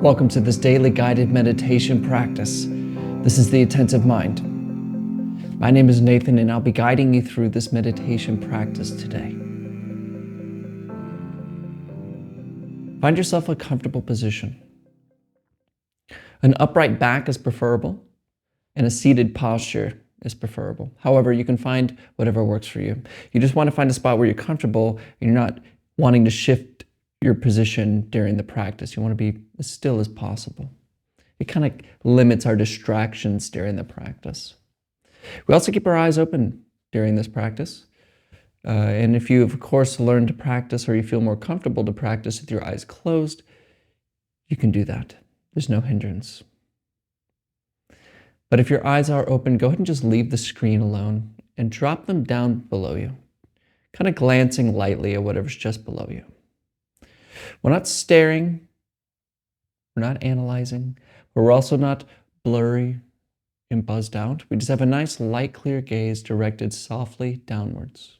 Welcome to this daily guided meditation practice. This is the Attentive Mind. My name is Nathan, and I'll be guiding you through this meditation practice today. Find yourself a comfortable position. An upright back is preferable, and a seated posture is preferable. However, you can find whatever works for you. You just want to find a spot where you're comfortable and you're not wanting to shift your position during the practice. You want to be as still as possible. It kind of limits our distractions during the practice. We also keep our eyes open during this practice. And if you, of course, learn to practice or you feel more comfortable to practice with your eyes closed, you can do that. There's no hindrance. But if your eyes are open, go ahead and just leave the screen alone and drop them down below you, kind of glancing lightly at whatever's just below you. We're not staring, we're not analyzing, but we're also not blurry and buzzed out. We just have a nice light, clear gaze directed softly downwards.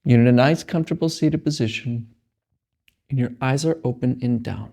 You're in a nice, comfortable seated position, and your eyes are open and down.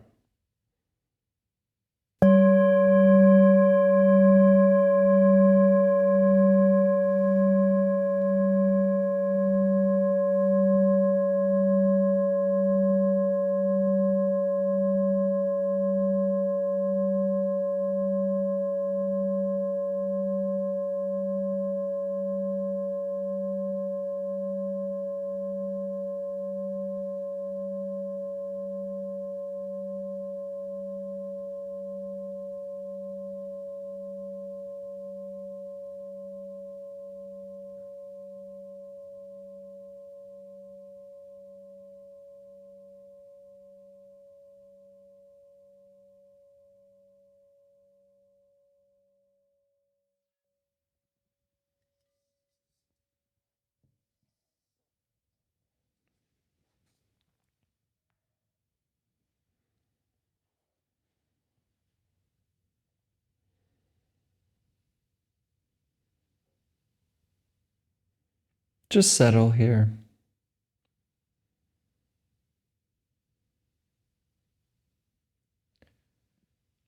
Just settle here.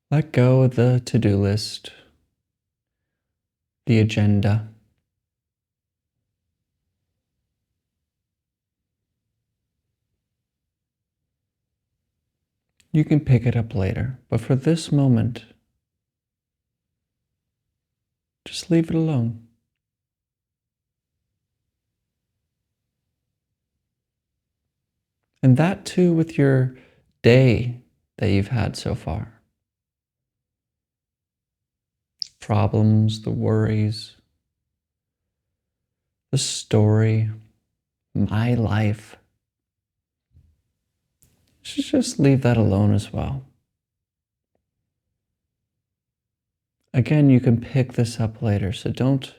Let go of the to-do list, the agenda. You can pick it up later, but for this moment, just leave it alone. And that too with your day that you've had so far. Problems, the worries, the story, my life. Just leave that alone as well. Again, you can pick this up later, so don't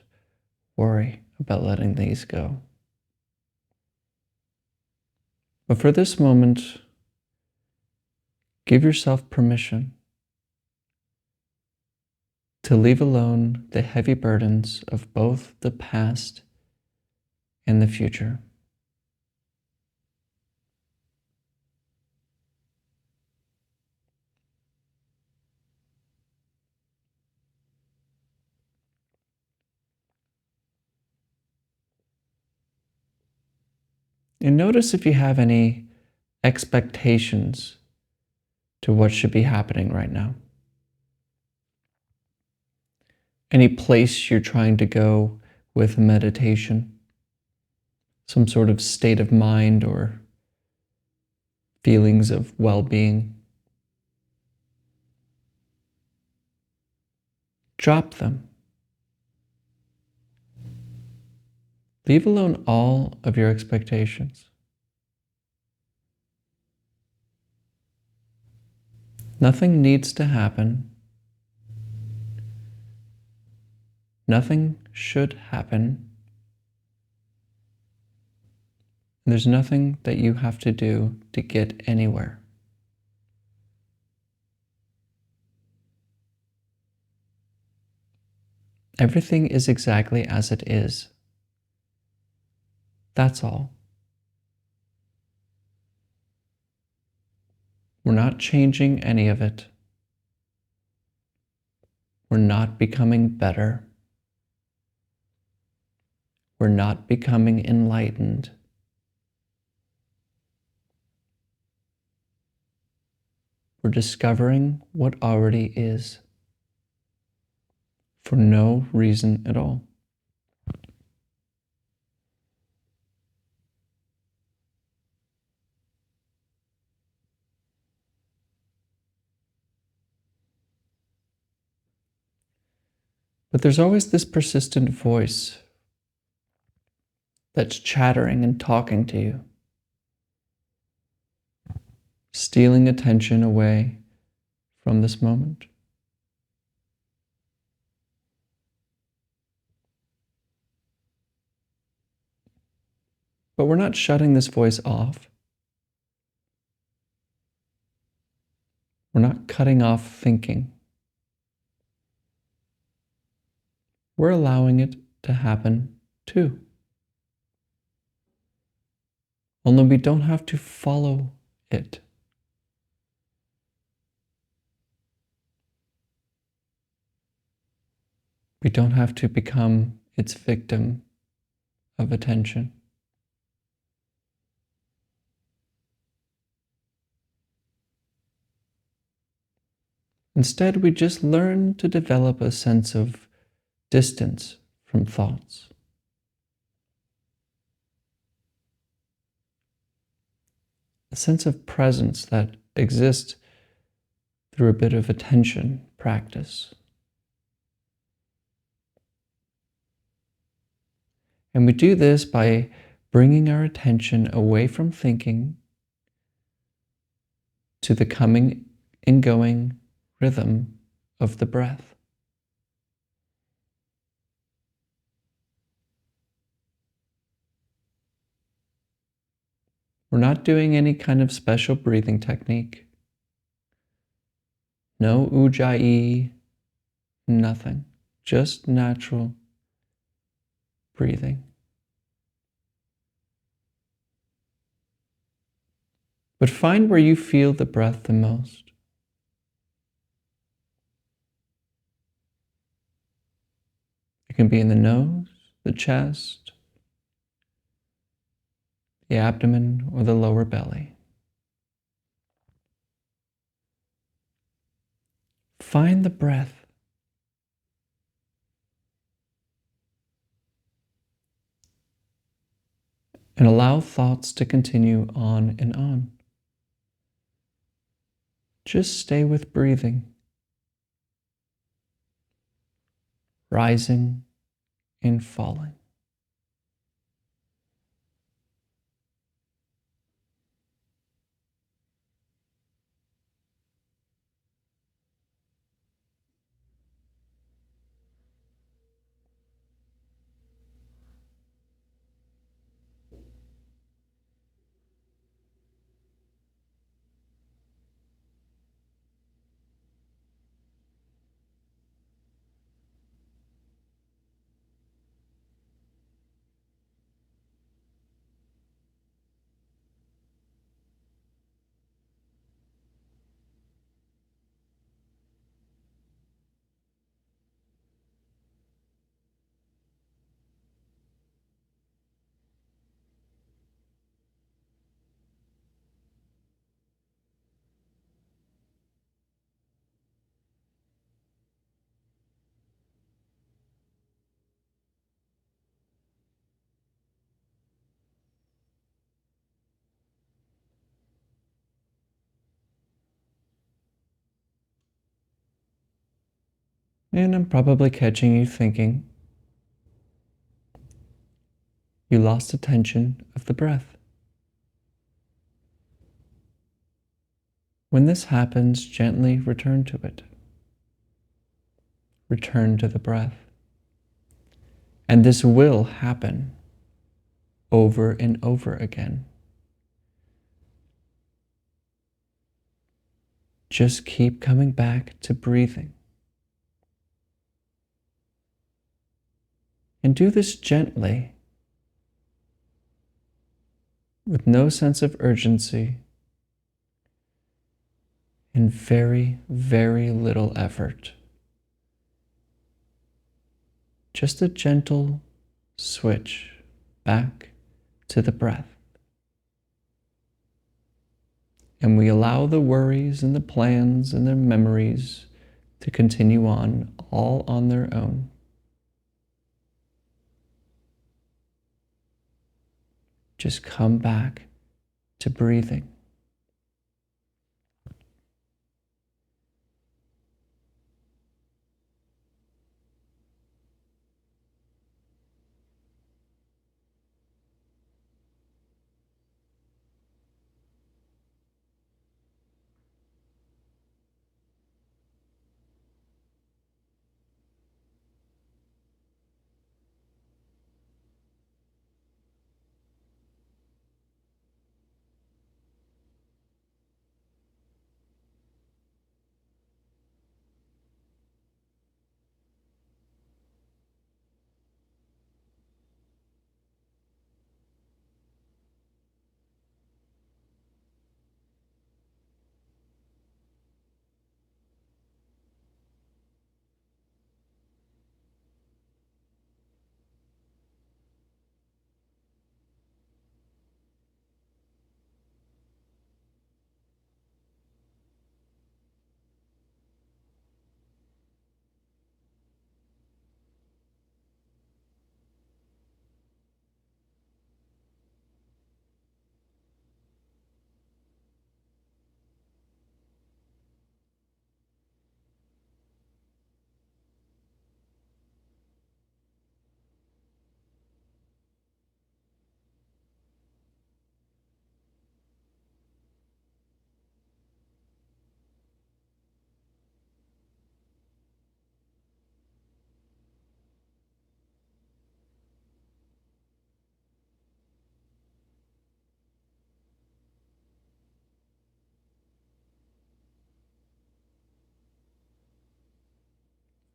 worry about letting these go. But for this moment, give yourself permission to leave alone the heavy burdens of both the past and the future. And notice if you have any expectations to what should be happening right now. Any place you're trying to go with meditation, some sort of state of mind or feelings of well-being. Drop them. Leave alone all of your expectations. Nothing needs to happen. Nothing should happen. And there's nothing that you have to do to get anywhere. Everything is exactly as it is. That's all. We're not changing any of it. We're not becoming better. We're not becoming enlightened. We're discovering what already is for no reason at all. But there's always this persistent voice that's chattering and talking to you, stealing attention away from this moment. But we're not shutting this voice off. We're not cutting off thinking. We're allowing it to happen too. Only we don't have to follow it. We don't have to become its victim of attention. Instead, we just learn to develop a sense of distance from thoughts. A sense of presence that exists through a bit of attention practice. And we do this by bringing our attention away from thinking to the coming and going rhythm of the breath. We're not doing any kind of special breathing technique. No ujjayi, nothing. Just natural breathing. But find where you feel the breath the most. It can be in the nose, the chest, the abdomen, or the lower belly. Find the breath. And allow thoughts to continue on and on. Just stay with breathing. Rising and falling. And I'm probably catching you thinking, you lost attention of the breath. When this happens, gently return to it. Return to the breath. And this will happen over and over again. Just keep coming back to breathing. And do this gently, with no sense of urgency, in very, very little effort. Just a gentle switch back to the breath. And we allow the worries and the plans and the memories to continue on, all on their own. Just come back to breathing.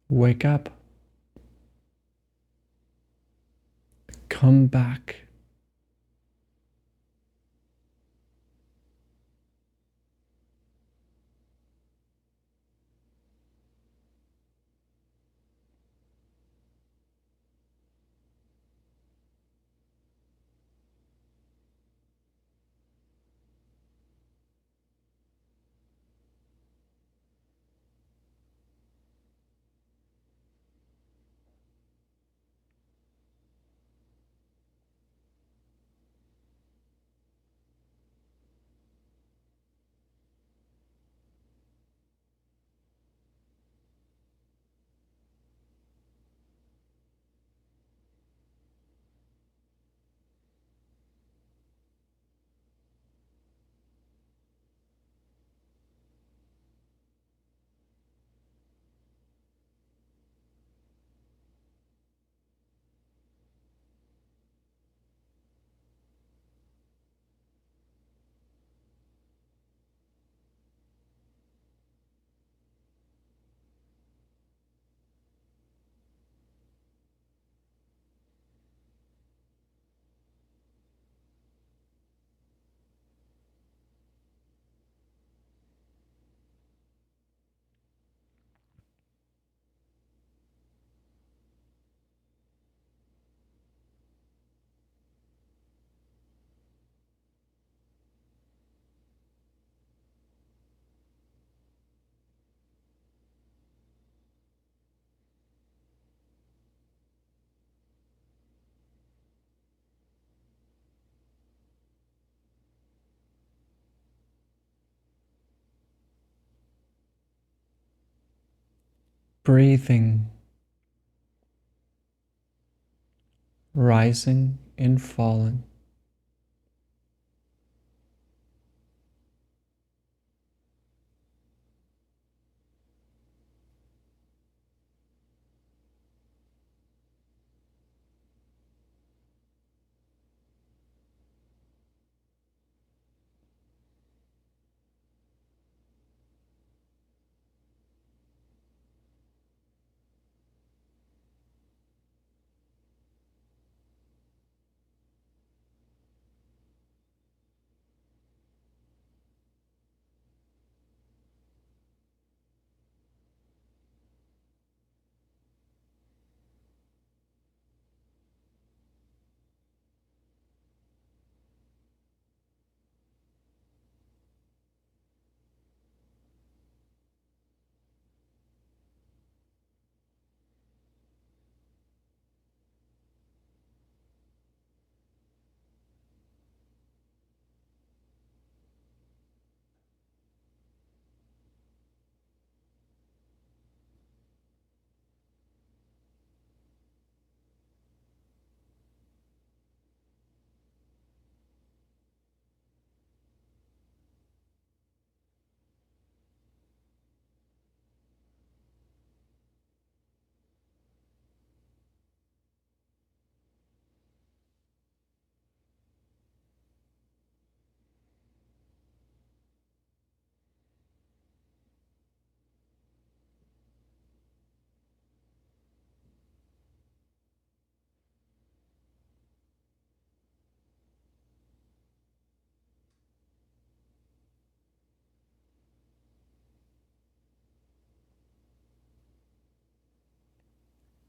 Wake up. Come back. Breathing, rising and falling.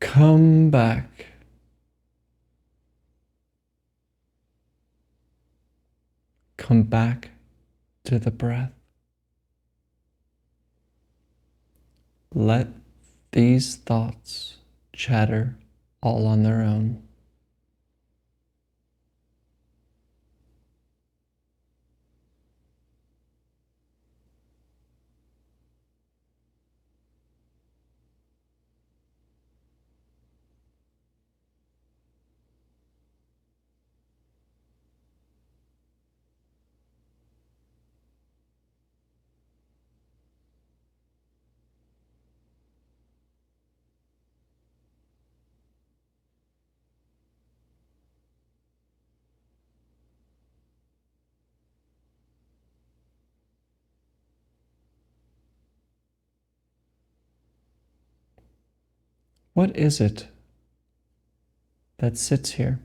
Come back. Come back to the breath. Let these thoughts chatter all on their own. What is it that sits here?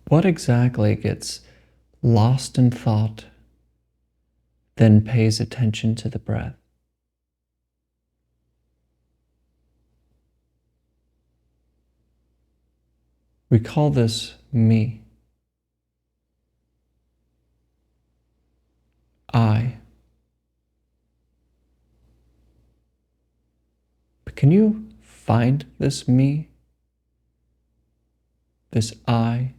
What exactly gets lost in thought, then pays attention to the breath? We call this me. I. But can you find this me? This I?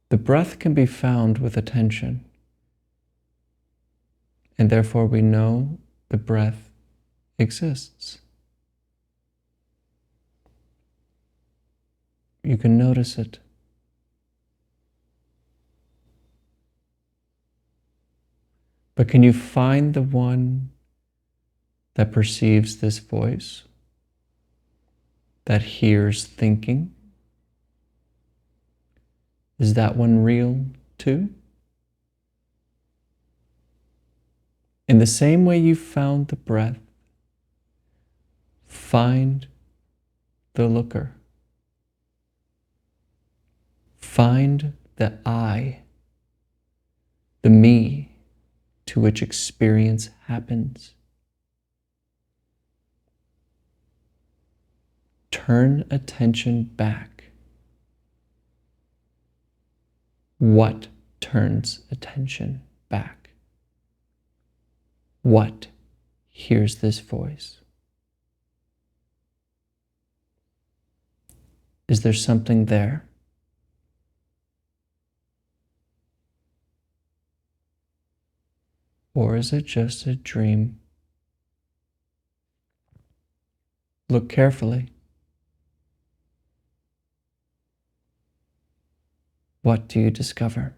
The breath can be found with attention, and therefore we know the breath exists. You can notice it. But can you find the one that perceives this voice, that hears thinking? Is that one real too? In the same way you found the breath, find the looker. Find the I, the me to which experience happens. Turn attention back. What turns attention back? What hears this voice? Is there something there? Or is it just a dream? Look carefully. What do you discover?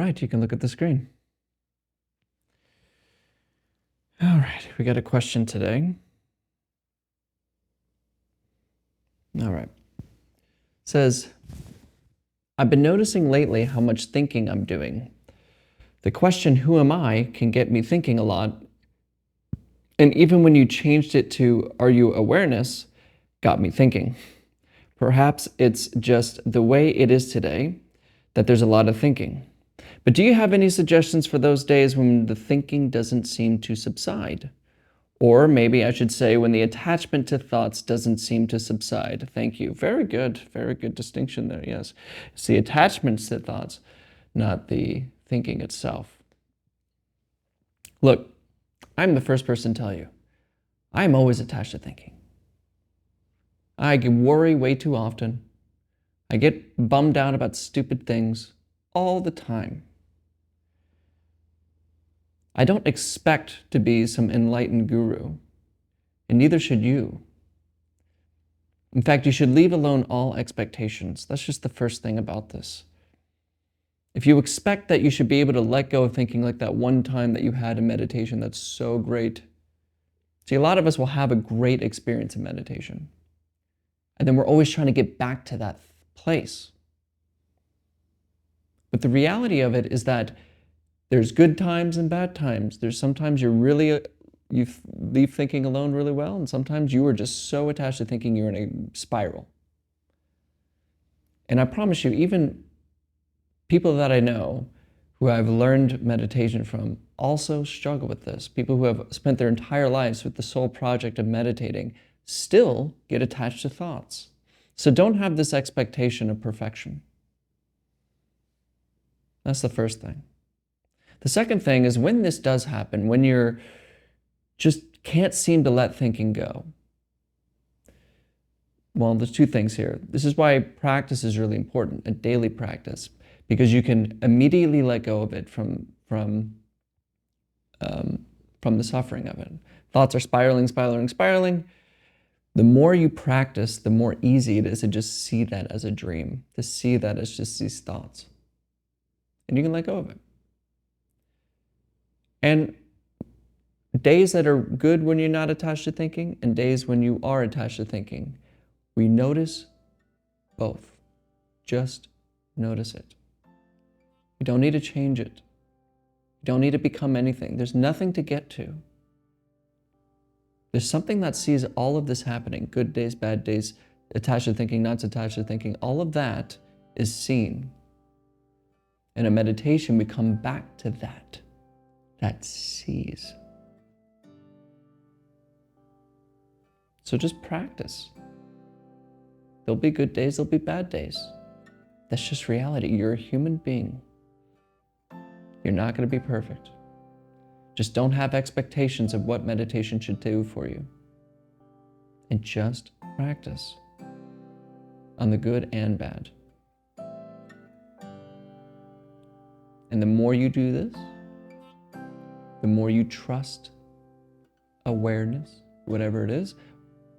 right, you can look at the screen. All right, we got a question today. All right. It says, I've been noticing lately how much thinking I'm doing. The question, who am I, can get me thinking a lot. And even when you changed it to, are you awareness, got me thinking. Perhaps it's just the way it is today that there's a lot of thinking. But do you have any suggestions for those days when the thinking doesn't seem to subside? Or maybe I should say when the attachment to thoughts doesn't seem to subside. Thank you. Very good distinction there, yes. It's the attachments to thoughts, not the thinking itself. Look, I'm the first person to tell you, I'm always attached to thinking. I worry way too often. I get bummed out about stupid things all the time. I don't expect to be some enlightened guru, and neither should you. In fact, you should leave alone all expectations. That's just the first thing about this. If you expect that you should be able to let go of thinking like that one time that you had in meditation, that's so great. See, a lot of us will have a great experience in meditation, and then we're always trying to get back to that place. But the reality of it is that there's good times and bad times. There's sometimes you leave thinking alone really well, and sometimes you are just so attached to thinking you're in a spiral. And I promise you, even people that I know who I've learned meditation from also struggle with this. People who have spent their entire lives with the sole project of meditating still get attached to thoughts. So don't have this expectation of perfection. That's the first thing. The second thing is when this does happen, when you're just can't seem to let thinking go. Well, there's two things here. This is why practice is really important, a daily practice, because you can immediately let go of it from the suffering of it. Thoughts are spiraling. The more you practice, the more easy it is to just see that as a dream, to see that as just these thoughts. And you can let go of it. And days that are good when you're not attached to thinking and days when you are attached to thinking, we notice both. Just notice it. You don't need to change it. You don't need to become anything. There's nothing to get to. There's something that sees all of this happening, good days, bad days, attached to thinking, not attached to thinking. All of that is seen. In a meditation, we come back to that sees. So just practice. There'll be good days, there'll be bad days. That's just reality. You're a human being. You're not going to be perfect. Just don't have expectations of what meditation should do for you. And just practice on the good and bad. And the more you do this, the more you trust awareness, whatever it is,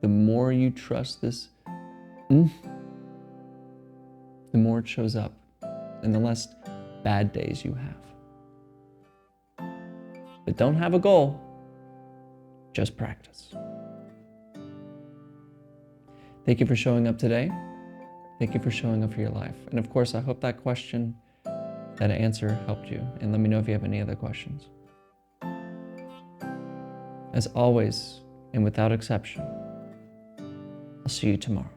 the more you trust this, the more it shows up and the less bad days you have. But don't have a goal, just practice. Thank you for showing up today. Thank you for showing up for your life. And of course, I hope that question, that answer helped you. And let me know if you have any other questions. As always, and without exception, I'll see you tomorrow.